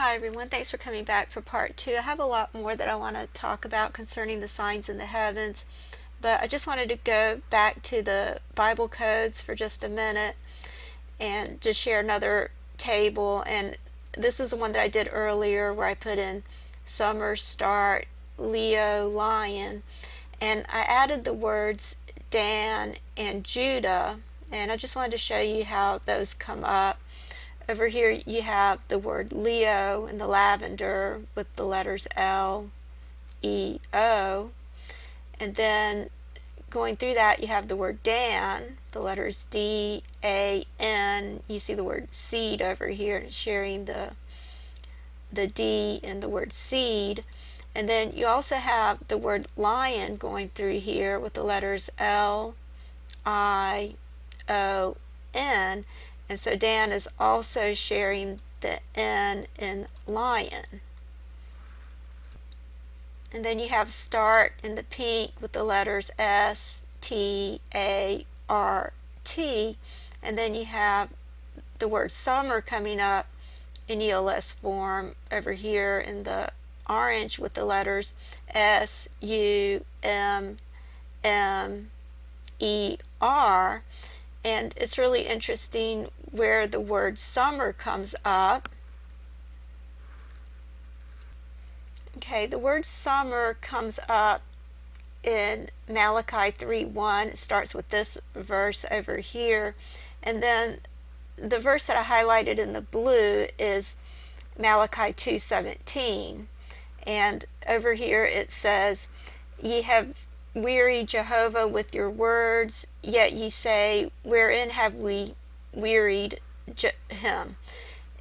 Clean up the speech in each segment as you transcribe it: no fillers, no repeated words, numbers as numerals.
Hi everyone, thanks for coming back for part 2. I have a lot more that I want to talk about concerning the signs in the heavens, but I just wanted to go back to the Bible codes for just a minute and just share another table. And this is the one that I did earlier where I put in summer, start, Leo, lion, and I added the words Dan and Judah, and I just wanted to show you how those come up. Over here you have the word Leo in the lavender with the letters L, E, O. And then going through that you have the word Dan, the letters D, A, N. You see the word seed over here, sharing the D in the word seed. And then you also have the word lion going through here with the letters L, I, O, N. And so Dan is also sharing the N in lion. And then you have start in the pink with the letters S, T, A, R, T. And then you have the word summer coming up in ELS form over here in the orange with the letters S, U, M, M, E, R. And it's really interesting where the word summer comes up. Okay, the word summer comes up in Malachi 3:1. It starts with this verse over here. And then the verse that I highlighted in the blue is Malachi 2:17. And over here it says, "Ye have wearied Jehovah with your words, yet ye say, wherein have we wearied him?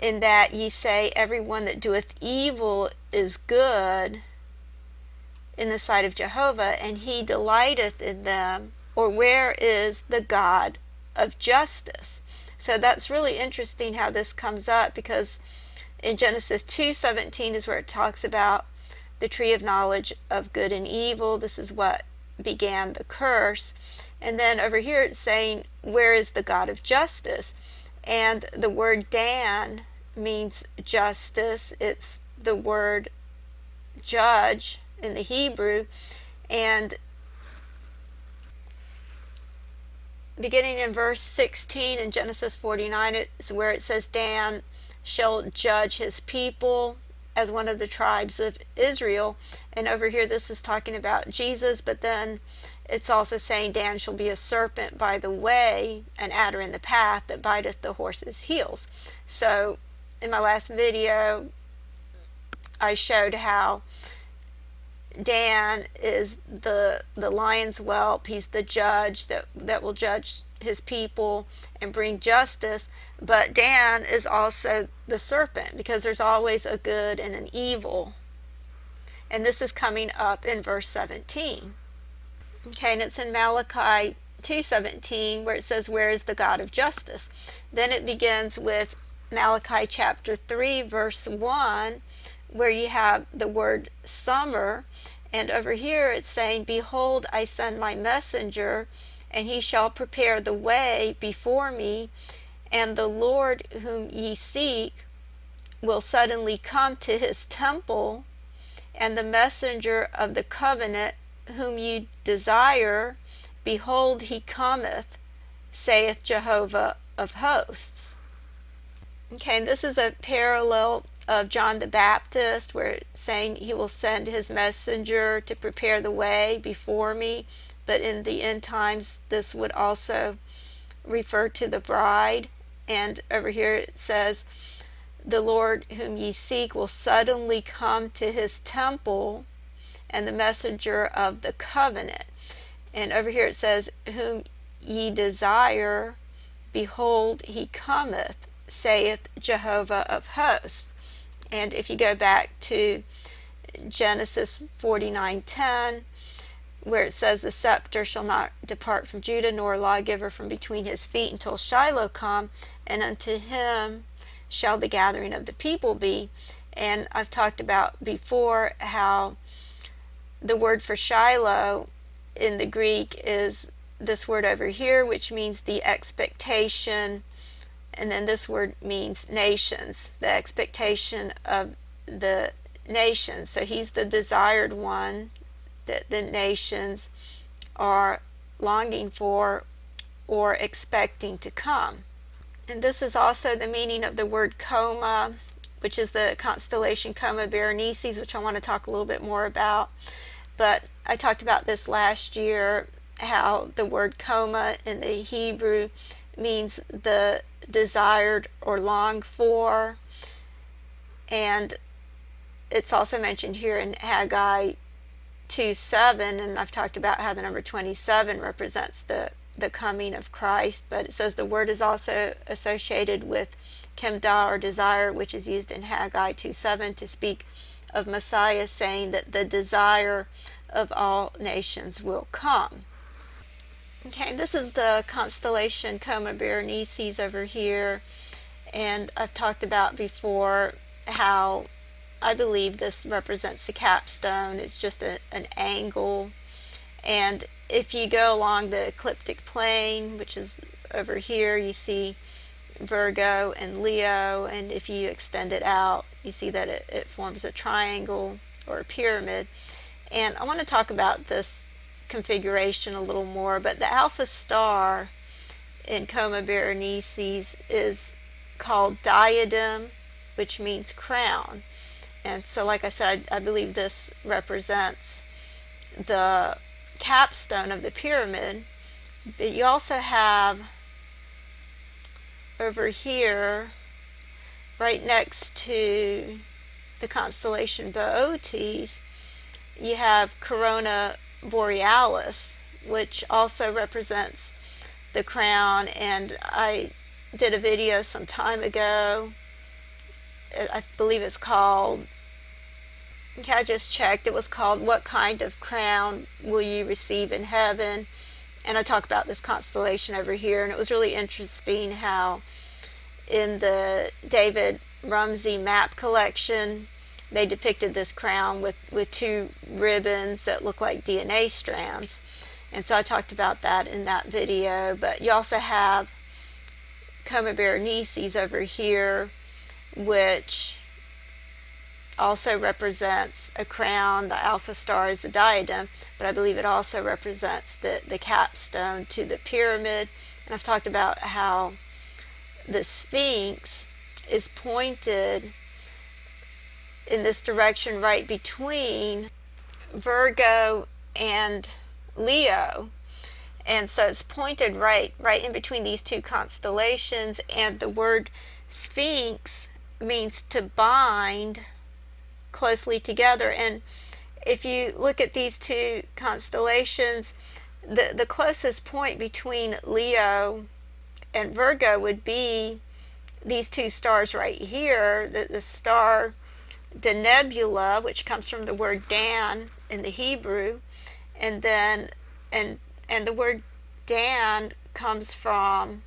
In that ye say, every one that doeth evil is good in the sight of Jehovah, and he delighteth in them. Or where is the God of justice?" So that's really interesting how this comes up, because in Genesis 2:17 is where it talks about the tree of knowledge of good and evil. This is what began the curse. And then over here it's saying, where is the God of justice? And the word Dan means justice. It's the word judge in the Hebrew. And beginning in verse 16 in Genesis 49 is where it says Dan shall judge his people as one of the tribes of Israel. And over here this is talking about Jesus, but then it's also saying Dan shall be a serpent by the way, an adder in the path that biteth the horse's heels. So in my last video I showed how Dan is the lion's whelp. He's the judge that will judge his people and bring justice. But Dan is also the serpent, because there's always a good and an evil. And this is coming up in verse 17. Okay, and it's in Malachi 2:17 where it says, where is the God of justice? Then it begins with Malachi chapter 3 verse 1, where you have the word summer. And over here it's saying, behold, I send my messenger, and he shall prepare the way before me, and the Lord whom ye seek will suddenly come to his temple, and the messenger of the covenant whom ye desire, behold, he cometh, saith Jehovah of hosts. Okay, and this is a parallel of John the Baptist, where it's saying he will send his messenger to prepare the way before me. But in the end times this would also refer to the bride. And over here it says, the Lord whom ye seek will suddenly come to his temple, and the messenger of the covenant. And over here it says, whom ye desire, behold, he cometh, saith Jehovah of hosts. And if you go back to Genesis 49:10, where it says, the scepter shall not depart from Judah, nor a lawgiver from between his feet, until Shiloh come, and unto him shall the gathering of the people be. And I've talked about before how the word for Shiloh in the Greek is this word over here, which means the expectation And then this word means nations, the expectation of the nations. So he's the desired one that the nations are longing for or expecting to come. And this is also the meaning of the word coma, which is the constellation Coma Berenices, which I want to talk a little bit more about. But I talked about this last year, how the word coma in the Hebrew means the desired or longed for. And it's also mentioned here in Haggai 2:7, and I've talked about how the number 27 represents the coming of Christ, but it says the word is also associated with Kemdah, or desire, which is used in Haggai 2:7 to speak of Messiah, saying that the desire of all nations will come. Okay, this is the constellation Coma Berenices over here, and I've talked about before how I believe this represents the capstone. It's just an angle, and if you go along the ecliptic plane, which is over here, you see Virgo and Leo, and if you extend it out, you see that it forms a triangle or a pyramid. And I want to talk about this configuration a little more, but the alpha star in Coma Berenices is called diadem, which means crown. And so, like I said, I believe this represents the capstone of the pyramid. But you also have over here, right next to the constellation Boötes, you have Corona Borealis, which also represents the crown. And I did a video some time ago, I believe it's called, okay, I just checked, it was called What Kind of Crown Will You Receive in Heaven? And I talk about this constellation over here, and it was really interesting how in the David Rumsey map collection they depicted this crown with two ribbons that look like DNA strands. And so I talked about that in that video. But you also have Coma Berenices over here, which also represents a crown. The alpha star is the diadem, but I believe it also represents the capstone to the pyramid. And I've talked about how the Sphinx is pointed in this direction right between Virgo and Leo. And so it's pointed right in between these two constellations, and the word Sphinx means to bind closely together. And if you look at these two constellations, the closest point between Leo and Virgo would be these two stars right here, the star Denebula, which comes from the word Dan in the Hebrew, and then and the word Dan comes from,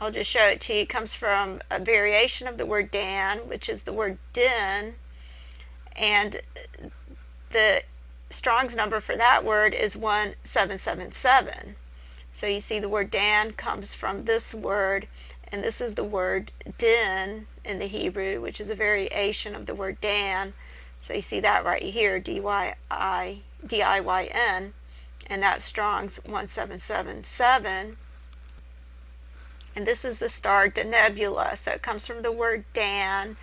I'll just show it to you. It comes from a variation of the word Dan, which is the word din, and the Strong's number for that word is 1777. So you see the word Dan comes from this word, and this is the word din in the Hebrew, which is a variation of the word Dan. So you see that right here, D-I-Y-N, and that's Strong's 1777. And this is the star Denebula. So it comes from the word Dan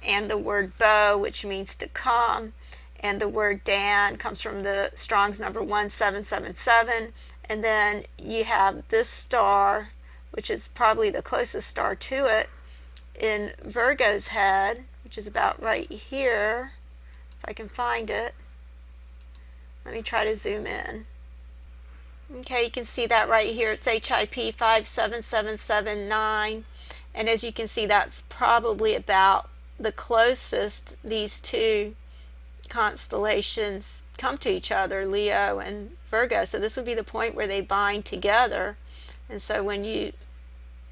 and the word Bo, which means to come. And the word Dan comes from the Strong's number 1777. And then you have this star, which is probably the closest star to it, in Virgo's head, which is about right here, if I can find it. Let me try to zoom in. Okay, you can see that right here. It's HIP 57779, and as you can see, that's probably about the closest these two constellations come to each other, Leo and Virgo. So this would be the point where they bind together. And so when you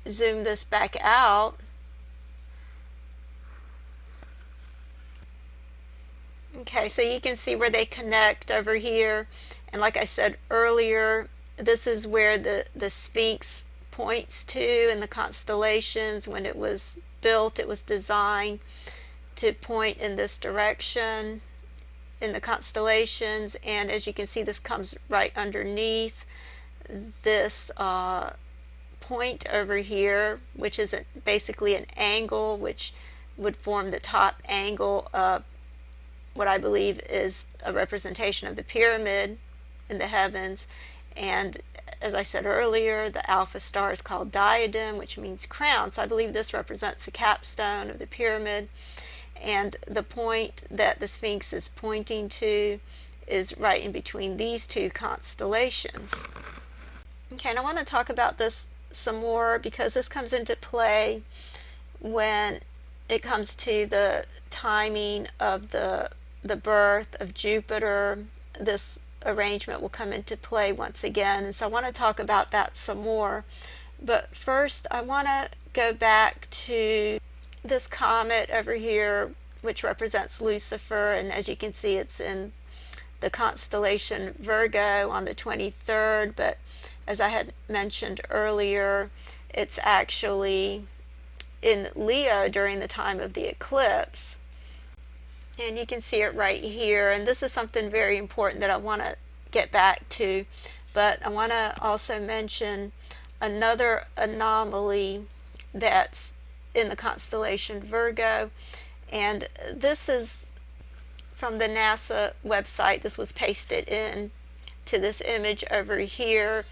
zoom this back out, okay, so you can see where they connect over here. And like I said earlier, this is where the Sphinx points to in the constellations. When it was built, it was designed to point in this direction in the constellations, and as you can see, this comes right underneath this point over here, which is basically an angle, which would form the top angle of what I believe is a representation of the pyramid in the heavens. And as I said earlier, the alpha star is called diadem, which means crown. So I believe this represents the capstone of the pyramid. And the point that the Sphinx is pointing to is right in between these two constellations. Okay, and I want to talk about this some more because this comes into play when it comes to the timing of the birth of Jupiter. This arrangement will come into play once again, and so I want to talk about that some more. But first I want to go back to this comet over here, which represents Lucifer, and as you can see, it's in the constellation Virgo on the 23rd, but as I had mentioned earlier, it's actually in Leo during the time of the eclipse. And you can see it right here, and this is something very important that I want to get back to, but I want to also mention another anomaly that's in the constellation Virgo, and this is from the NASA website. This was pasted in to this image over here,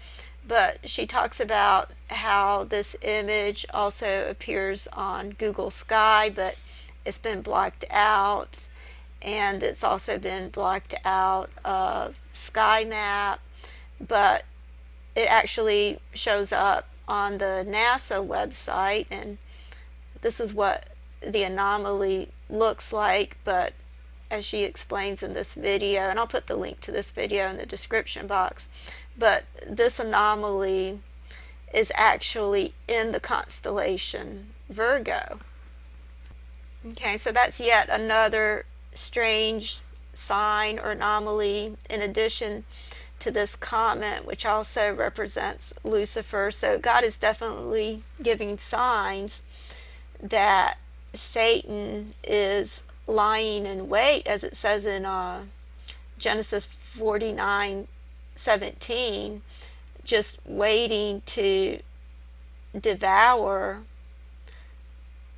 but she talks about how this image also appears on Google Sky, but it's been blocked out, and it's also been blocked out of Sky Map, but it actually shows up on the NASA website, and this is what the anomaly looks like. But as she explains in this video, and I'll put the link to this video in the description box, but this anomaly is actually in the constellation Virgo. Okay, so that's yet another strange sign or anomaly in addition to this comet, which also represents Lucifer. So God is definitely giving signs that Satan is lying in wait, as it says in Genesis 49:17, just waiting to devour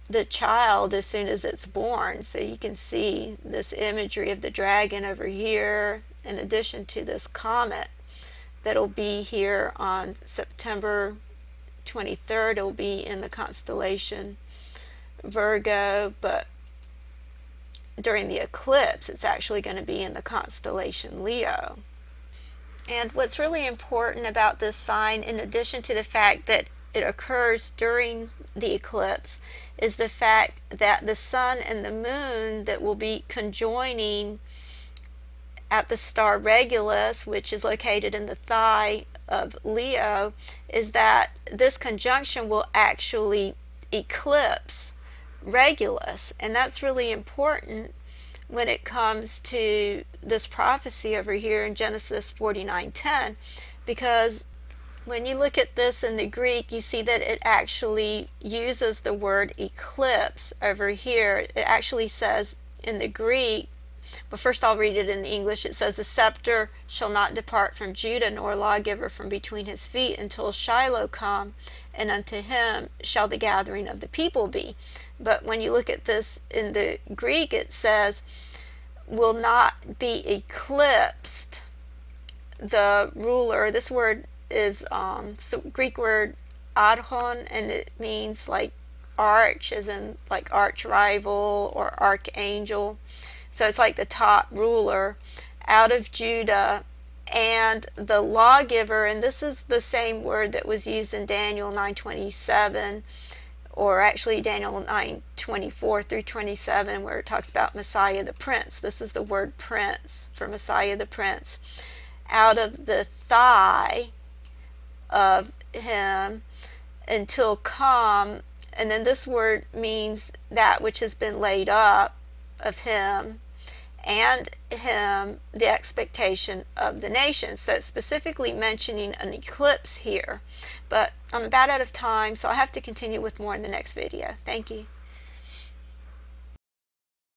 the child as soon as it's born. So you can see this imagery of the dragon over here, in addition to this comet that'll be here on September 23rd. It'll be in the constellation Virgo, but during the eclipse it's actually going to be in the constellation Leo. And what's really important about this sign, in addition to the fact that it occurs during the eclipse, is the fact that the sun and the moon that will be conjoining at the star Regulus, which is located in the thigh of Leo, is that this conjunction will actually eclipse Regulus. And that's really important when it comes to this prophecy over here in Genesis 49:10, because when you look at this in the Greek, you see that it actually uses the word eclipse over here. It actually says in the Greek, but first I'll read it in the English. It says, "The scepter shall not depart from Judah, nor lawgiver from between his feet, until Shiloh come, and unto him shall the gathering of the people be." But when you look at this in the Greek, it says, "will not be eclipsed the ruler." This word is the Greek word archon, and it means like arch, as in like arch rival or archangel. So it's like the top ruler out of Judah, and the lawgiver, and this is the same word that was used in Daniel 9:27, or actually Daniel 9:24 through 27, where it talks about Messiah the Prince. This is the word prince for Messiah the Prince. Out of the thigh of him until come, and then this word means that which has been laid up of him, and him the expectation of the nations. So it's specifically mentioning an eclipse here. But I'm about out of time, so I have to continue with more in the next video. Thank you.